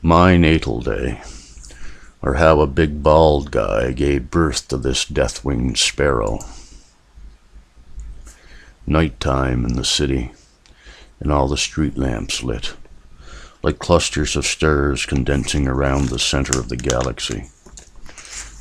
My natal day, or how a big bald guy gave birth to this death-winged sparrow. Nighttime in the city, and all the street lamps lit, like clusters of stars condensing around the center of the galaxy,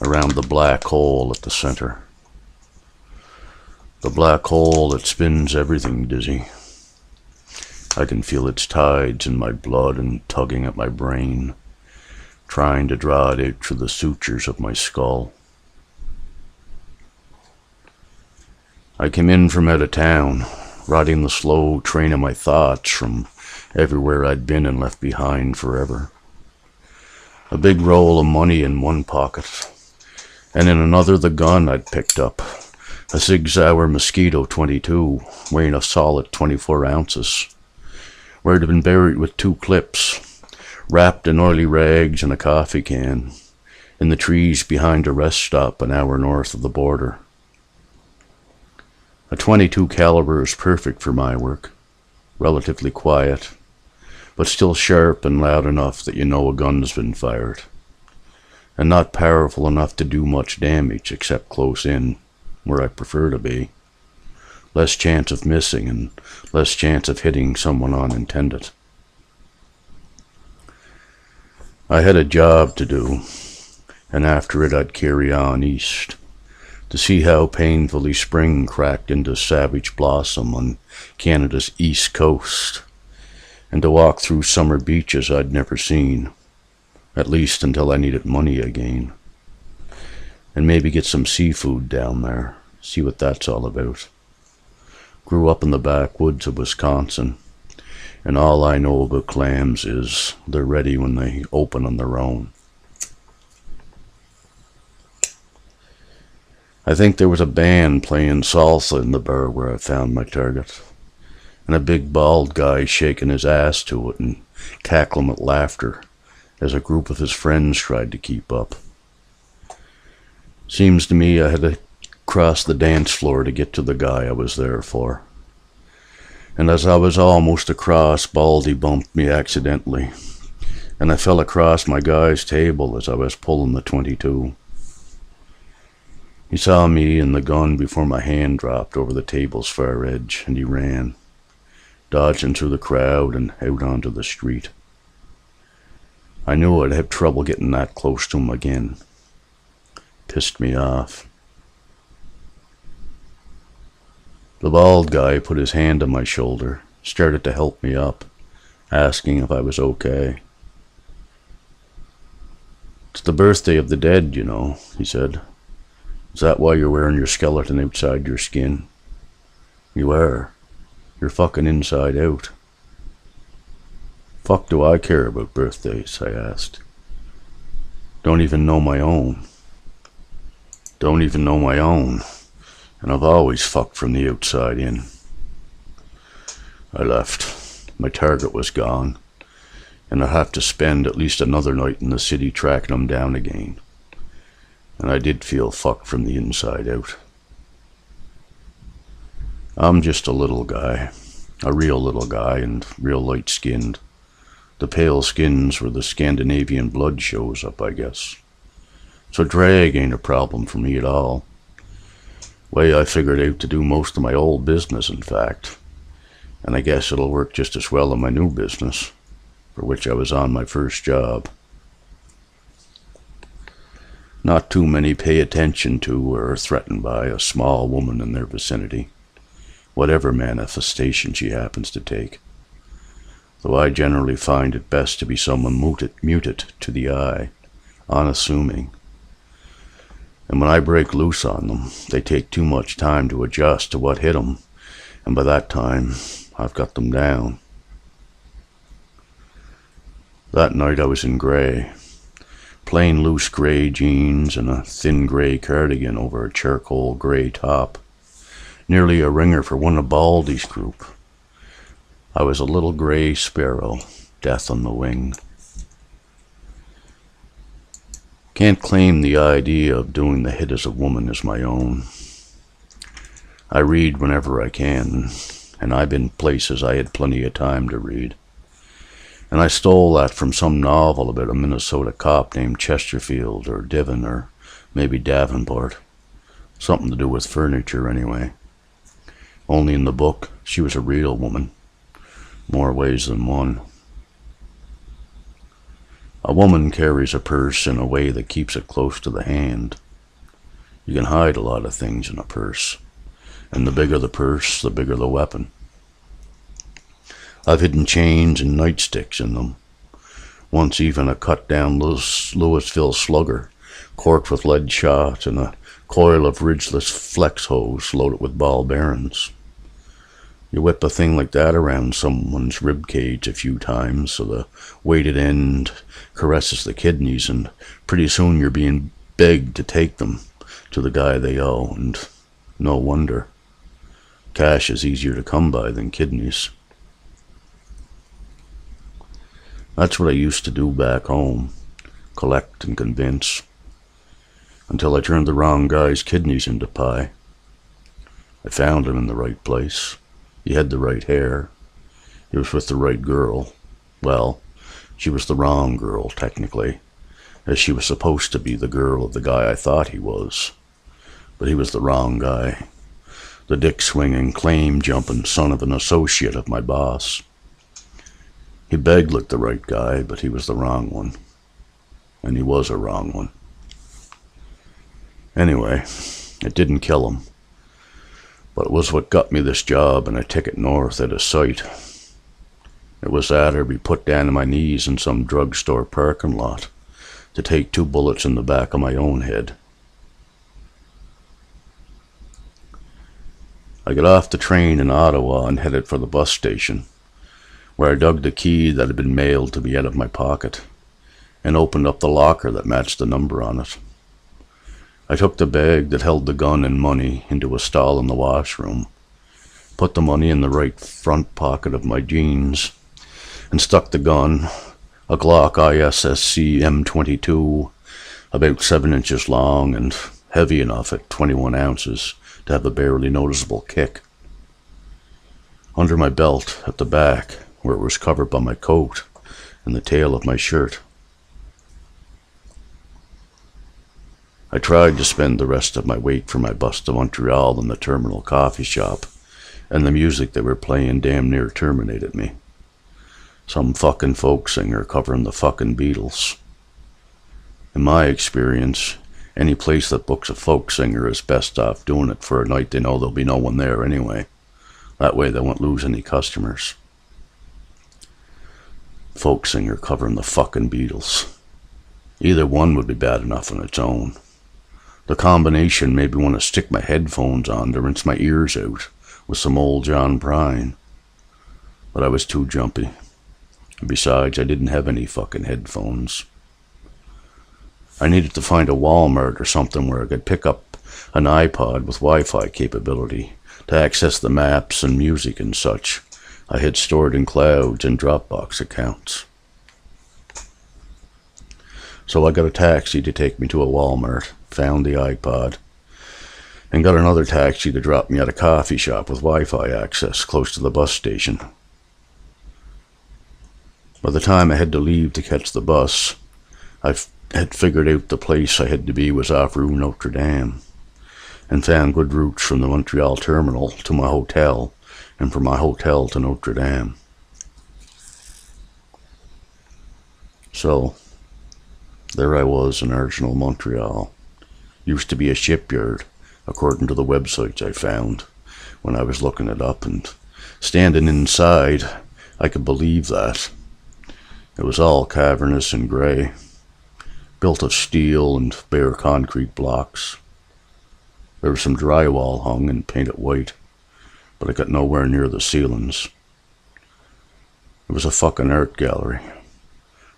around the black hole at the center. The black hole that spins everything dizzy. I can feel its tides in my blood and tugging at my brain, trying to draw it out through the sutures of my skull. I came in from out of town, riding the slow train of my thoughts from everywhere I'd been and left behind forever. A big roll of money in one pocket, and in another the gun I'd picked up, a Sig Sauer Mosquito 22, weighing a solid 24 ounces. Where it had been buried with 2 clips, wrapped in oily rags and a coffee can, in the trees behind a rest stop an hour north of the border. A .22 caliber is perfect for my work, relatively quiet, but still sharp and loud enough that you know a gun's been fired, and not powerful enough to do much damage except close in, where I prefer to be. Less chance of missing and less chance of hitting someone unintended. I had a job to do, and after it I'd carry on east, to see how painfully spring cracked into savage blossom on Canada's east coast, and to walk through summer beaches I'd never seen, at least until I needed money again, and maybe get some seafood down there, see what that's all about. Grew up in the backwoods of Wisconsin, and all I know about clams is they're ready when they open on their own. I think there was a band playing salsa in the bar where I found my target, and a big bald guy shaking his ass to it and cackling with laughter as a group of his friends tried to keep up. Seems to me I had to cross the dance floor to get to the guy I was there for. And as I was almost across, Baldy bumped me accidentally, and I fell across my guy's table as I was pulling the .22. He saw me and the gun before my hand dropped over the table's far edge, and he ran, dodging through the crowd and out onto the street. I knew I'd have trouble getting that close to him again. Pissed me off. The bald guy put his hand on my shoulder, started to help me up, asking if I was okay. "It's the birthday of the dead, you know," he said. "Is that why you're wearing your skeleton outside your skin?" "You are. You're fucking inside out." "Fuck do I care about birthdays?" I asked. Don't even know my own. And I've always fucked from the outside in. I left. My target was gone, and I'd have to spend at least another night in the city tracking him down again. And I did feel fucked from the inside out. I'm just a little guy, a real little guy, and real light-skinned. The pale skin's where the Scandinavian blood shows up, I guess. So drag ain't a problem for me at all. Way I figured out to do most of my old business, in fact. And I guess it'll work just as well in my new business, for which I was on my first job. Not too many pay attention to or are threatened by a small woman in their vicinity, whatever manifestation she happens to take. Though I generally find it best to be someone muted to the eye, unassuming. And when I break loose on them, they take too much time to adjust to what hit them, and by that time, I've got them down. That night I was in grey, plain loose grey jeans and a thin grey cardigan over a charcoal grey top, nearly a ringer for one of Baldy's group. I was a little grey sparrow, death on the wing. Can't claim the idea of doing the hit as a woman as my own. I read whenever I can, and I've been places I had plenty of time to read. And I stole that from some novel about a Minnesota cop named Chesterfield or Devon or maybe Davenport. Something to do with furniture anyway. Only in the book, she was a real woman. More ways than one. A woman carries a purse in a way that keeps it close to the hand. You can hide a lot of things in a purse. And the bigger the purse, the bigger the weapon. I've hidden chains and nightsticks in them. Once even a cut-down Louisville slugger, corked with lead shot, and a coil of ridgeless flex hose loaded with ball bearings. You whip a thing like that around someone's rib cage a few times so the weighted end caresses the kidneys, and pretty soon you're being begged to take them to the guy they owe, and no wonder. Cash is easier to come by than kidneys. That's what I used to do back home, collect and convince, until I turned the wrong guy's kidneys into pie. I found him in the right place. He had the right hair. He was with the right girl. Well, she was the wrong girl, technically, as she was supposed to be the girl of the guy I thought he was. But he was the wrong guy. The dick-swinging, claim-jumping son of an associate of my boss. He begged like the right guy, but he was the wrong one. And he was a wrong one. Anyway, it didn't kill him. But it was what got me this job and a ticket north at a sight. It was that or be put down on my knees in some drugstore parking lot to take 2 bullets in the back of my own head. I got off the train in Ottawa and headed for the bus station, where I dug the key that had been mailed to me out of my pocket and opened up the locker that matched the number on it. I took the bag that held the gun and money into a stall in the washroom, put the money in the right front pocket of my jeans, and stuck the gun, a Glock ISSC M22, about 7 inches long and heavy enough at 21 ounces to have a barely noticeable kick, under my belt at the back, where it was covered by my coat and the tail of my shirt. I tried to spend the rest of my wait for my bus to Montreal in the terminal coffee shop, and the music they were playing damn near terminated me. Some fucking folk singer covering the fucking Beatles. In my experience, any place that books a folk singer is best off doing it for a night they know there'll be no one there anyway. That way they won't lose any customers. Folk singer covering the fucking Beatles. Either one would be bad enough on its own. The combination made me want to stick my headphones on to rinse my ears out with some old John Prine. But I was too jumpy. And besides, I didn't have any fucking headphones. I needed to find a Walmart or something where I could pick up an iPod with Wi-Fi capability to access the maps and music and such I had stored in clouds and Dropbox accounts. So I got a taxi to take me to a Walmart, found the iPod, and got another taxi to drop me at a coffee shop with Wi-Fi access close to the bus station. By the time I had to leave to catch the bus, I had figured out the place I had to be was off Rue Notre Dame, and found good routes from the Montreal terminal to my hotel, and from my hotel to Notre Dame. So, there I was in original Montreal. Used to be a shipyard, according to the websites I found when I was looking it up, and standing inside, I could believe that. It was all cavernous and grey, built of steel and bare concrete blocks. There was some drywall hung and painted white, but it got nowhere near the ceilings. It was a fucking art gallery,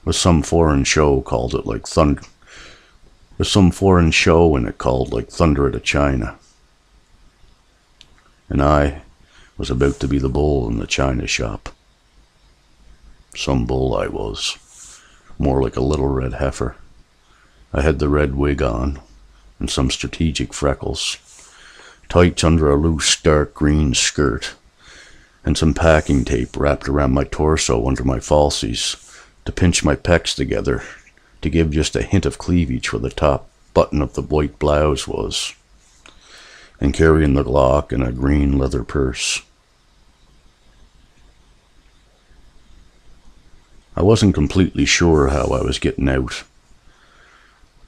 with some foreign show called it like Thunder. With some foreign show in it called like Thunder at China. And I was about to be the bull in the china shop. Some bull I was, more like a little red heifer. I had the red wig on, and some strategic freckles, tights under a loose dark green skirt, and some packing tape wrapped around my torso under my falsies to pinch my pecs together, to give just a hint of cleavage where the top button of the white blouse was, and carrying the Glock in a green leather purse. I wasn't completely sure how I was getting out,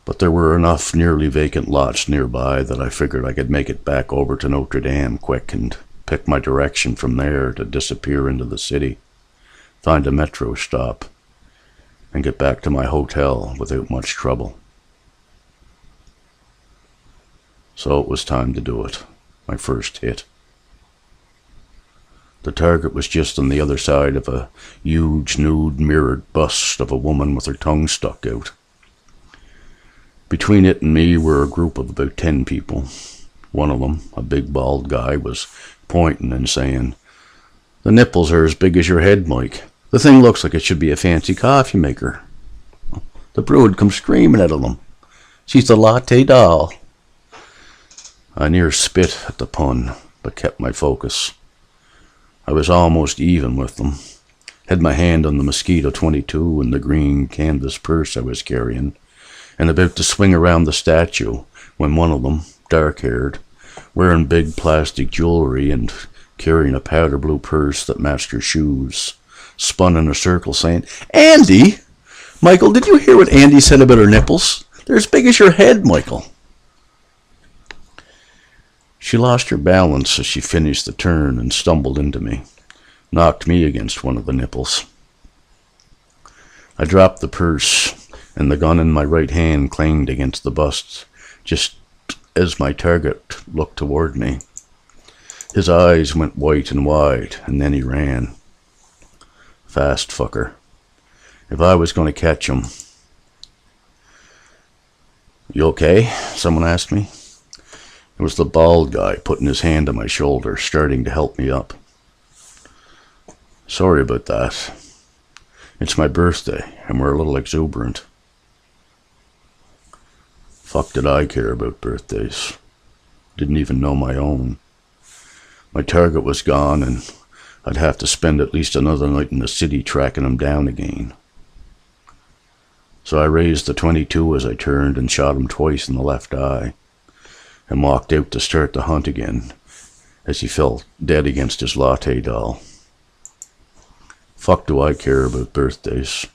but there were enough nearly vacant lots nearby that I figured I could make it back over to Notre Dame quick and pick my direction from there to disappear into the city, find a metro stop, and get back to my hotel without much trouble. So it was time to do it, my first hit. The target was just on the other side of a huge, nude, mirrored bust of a woman with her tongue stuck out. Between it and me were a group of about 10 people. One of them, a big bald guy, was pointing and saying, "The nipples are as big as your head, Mike. The thing looks like it should be a fancy coffee maker." The brood come screaming out of them. "She's the latte doll." I near spit at the pun, but kept my focus. I was almost even with them. Had my hand on the Mosquito 22 and the green canvas purse I was carrying, and about to swing around the statue when one of them, dark-haired, wearing big plastic jewelry and carrying a powder blue purse that matched her shoes, spun in a circle saying, "Andy! Michael, did you hear what Andy said about her nipples? They're as big as your head, Michael." She lost her balance as she finished the turn and stumbled into me, knocked me against one of the nipples. I dropped the purse, and the gun in my right hand clanged against the bust, just as my target looked toward me. His eyes went white and wide, and then he ran. Fast fucker. If I was going to catch him... "You okay?" someone asked me. It was the bald guy putting his hand on my shoulder, starting to help me up. "Sorry about that. It's my birthday, and we're a little exuberant." Fuck did I care about birthdays. Didn't even know my own. My target was gone, and I'd have to spend at least another night in the city tracking him down again. So I raised the 22 as I turned and shot him twice in the left eye, and walked out to start the hunt again as he fell dead against his latte doll. Fuck do I care about birthdays.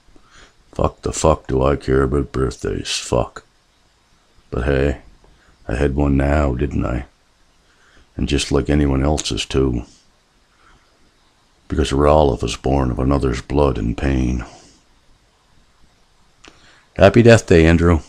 Fuck the fuck do I care about birthdays. Fuck. But hey, I had one now, didn't I? And just like anyone else's too. Because we're all of us born of another's blood and pain. Happy Death Day, Andrew.